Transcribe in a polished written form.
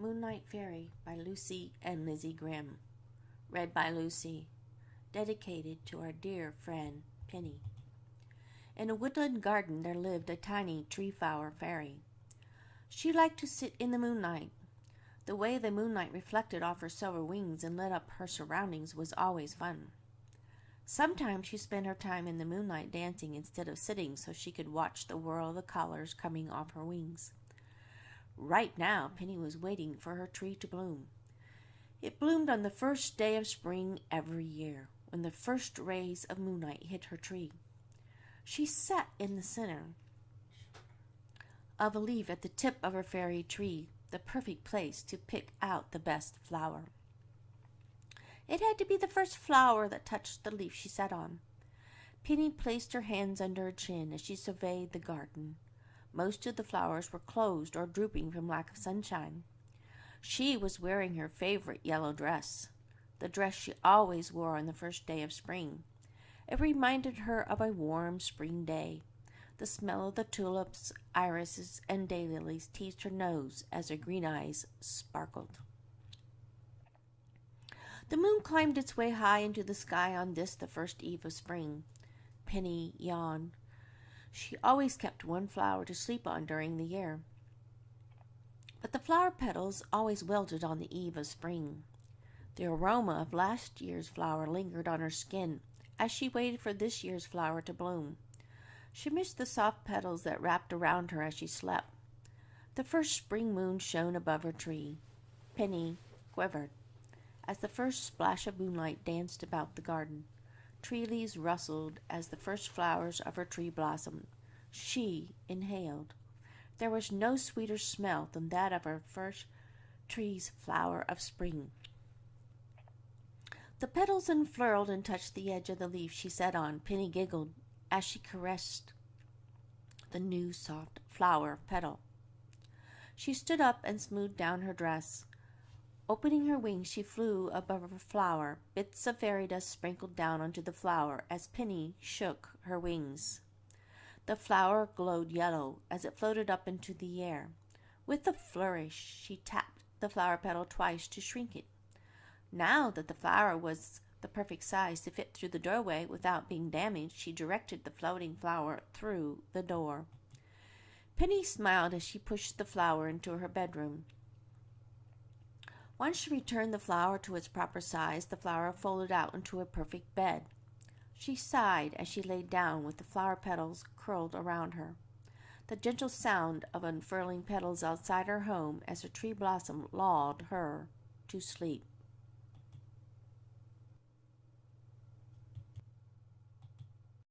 Moonlight Fairie by Lucy and Lizzy Grimm. Read by Lucy. Dedicated to our dear friend, Penny. In a woodland garden there lived a tiny tree-flower fairy. She liked to sit in the moonlight. The way the moonlight reflected off her silver wings and lit up her surroundings was always fun. Sometimes she spent her time in the moonlight dancing instead of sitting so she could watch the whirl of the colors coming off her wings. Right now, Penny was waiting for her tree to bloom. It bloomed on the first day of spring every year, when the first rays of moonlight hit her tree. She sat in the center of a leaf at the tip of her fairy tree, the perfect place to pick out the best flower. It had to be the first flower that touched the leaf she sat on. Penny placed her hands under her chin as she surveyed the garden. Most of the flowers were closed or drooping from lack of sunshine. She was wearing her favorite yellow dress, the dress she always wore on the first day of spring. It reminded her of a warm spring day. The smell of the tulips, irises, and daylilies teased her nose as her green eyes sparkled. The moon climbed its way high into the sky on this, the first eve of spring. Penny yawned. She always kept one flower to sleep on during the year. But the flower petals always wilted on the eve of spring. The aroma of last year's flower lingered on her skin as she waited for this year's flower to bloom. She missed the soft petals that wrapped around her as she slept. The first spring moon shone above her tree. Penny quivered as the first splash of moonlight danced about the garden. Tree leaves rustled as the first flowers of her tree blossomed. She inhaled. There was no sweeter smell than that of her first tree's flower of spring. The petals unfurled and touched the edge of the leaf she sat on. Penny giggled as she caressed the new soft flower petal. She stood up and smoothed down her dress. Opening her wings, she flew above her flower. Bits of fairy dust sprinkled down onto the flower as Penny shook her wings. The flower glowed yellow as it floated up into the air. With a flourish, she tapped the flower petal twice to shrink it. Now that the flower was the perfect size to fit through the doorway without being damaged, she directed the floating flower through the door. Penny smiled as she pushed the flower into her bedroom. Once she returned the flower to its proper size, the flower folded out into a perfect bed. She sighed as she lay down with the flower petals curled around her. The gentle sound of unfurling petals outside her home as her tree blossom lulled her to sleep.